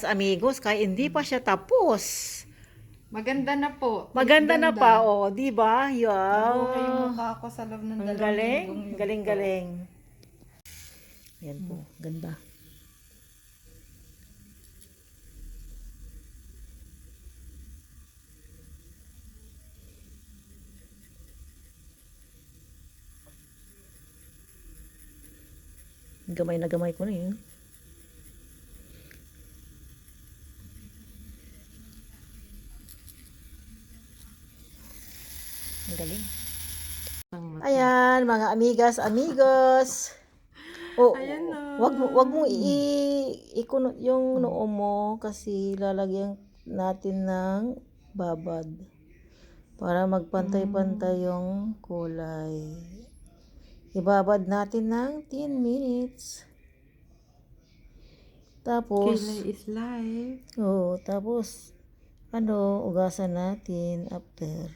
amigas, amigos, kaya hindi pa siya tapos. Maganda na po. Maganda na pa, oh, di ba? Nabuhay yung Yeah. mukha ko sa loob ng Ang 2 galing, linggong yun galing, po. galing. Yan po, ganda. Gamay na gamay ko na yun. Ang galing. Ayan, mga amigas, amigos. Oh, Ayan na. wag mo ikunot yung noo mo kasi lalagyan natin ng babad para magpantay-pantay yung kulay. Ibabad natin ng 10 minutes. Tapos, Kilay is life. tapos, ugasan natin after.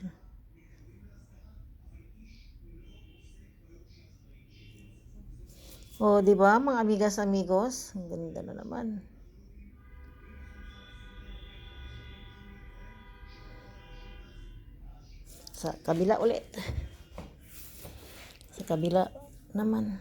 Di ba, mga amigas, amigos? Ang ganda na naman. Sa kabila ulit. Sa kabila naman.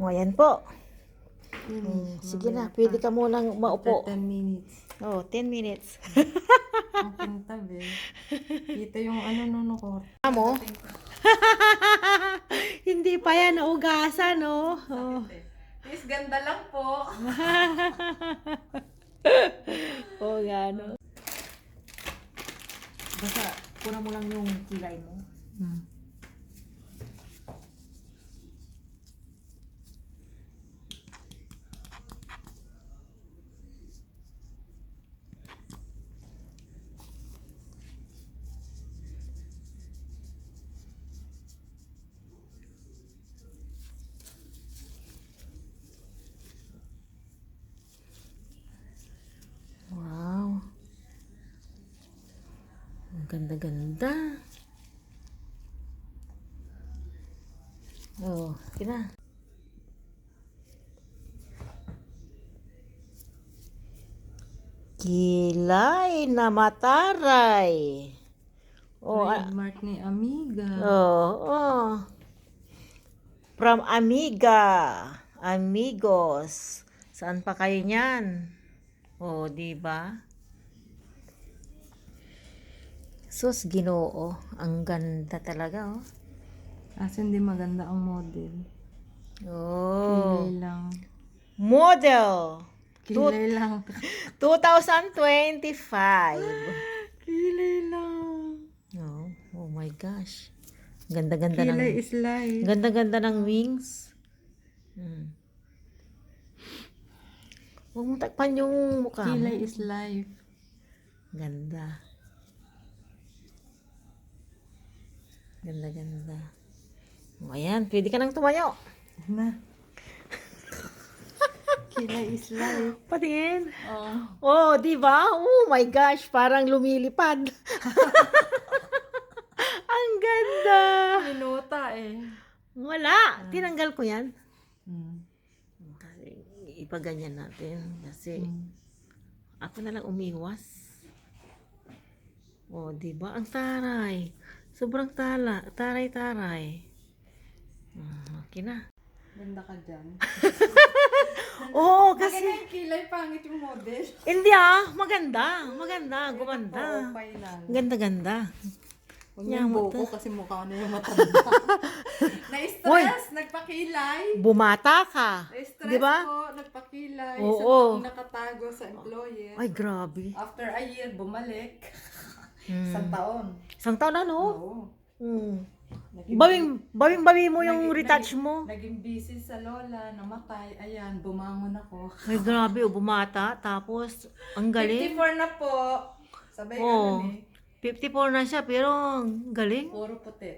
Ayan po. Sige na, pwede ka munang maupo. 10 minutes. 10 minutes. Ang kintab eh. Dito yung ano ko. Amo? Hindi pa yan naugasan, no? Miss, ganda lang po. Nga, no? Basta, puna mo lang yung kilay mo. Wow. Ang ganda-ganda. Okay na. Kilay na mataray. Trademark ni Amiga. From Amiga. Amigos. Saan pa kayo niyan? Di ba? Sus, Ginoo. Ang ganda talaga, Kasi hindi maganda ang model. Kilay lang. Model. Kilay lang. 2025. Kilay lang. Oh my gosh. Ganda-ganda ng... Kilay is life. Ganda-ganda ng wings. Huwag mo takpan yung mukha mo. Kilay is life. Ganda. Ganda-ganda. Ayan, pwede ka nang tumayo. Na. Kilay is life. Patingin. Di ba? Oh my gosh, parang lumilipad. Ang ganda. Minuta eh. Wala. Tinanggal ko yan. Kasi ipaganyan natin. Kasi ako na lang umiwas. Di ba? Ang taray. Sobrang taray-taray. Okay na. Ganda ka dyan. Kasi... Maganda yung kilay, pangit yung model. Hindi maganda. Maganda, gumanda. Okay lang. Ganda-ganda. Huwag niyo yung buko kasi mukha na yung matanda. Na-stress, nagpakilay. Bumata ka. Na-stress Di ba? po, nagpakilay. Oo. Isang taong nakatago sa employer. Ay, grabe. After a year, bumalik. Isang taon. Isang taon na, no? Oo. Bawing-bawi mo yung retouch mo. Naging busy sa lola, namatay. Ayan, bumangon ako. Ay, grabe, bumata. Tapos, ang galing. 54 na po. Sabay ganun eh. 54 na siya, pero ang galing. Puro puti.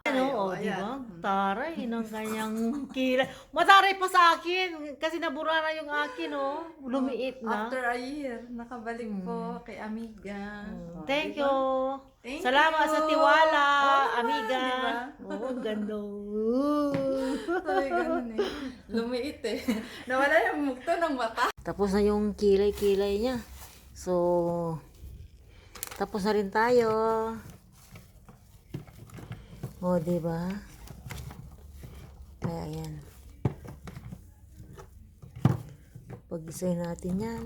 Ano, Ayan, di ba? ayan. Taray ng kanyang kilay. Mataray pa sa akin kasi nabura na yung akin, oh. Lumiit na. After a year, nakabalik po kay Amiga. Oh, Thank diba? you. Thank Salamat you. sa tiwala, Oo naman, amiga. diba? Oo, ganda. Sabi ganun eh. Lumiit eh. Nawala yung mukto ng mata. Tapos na yung kilay-kilay niya. So, tapos na rin tayo. O, diba? Kaya yan. Pag-isay natin yan.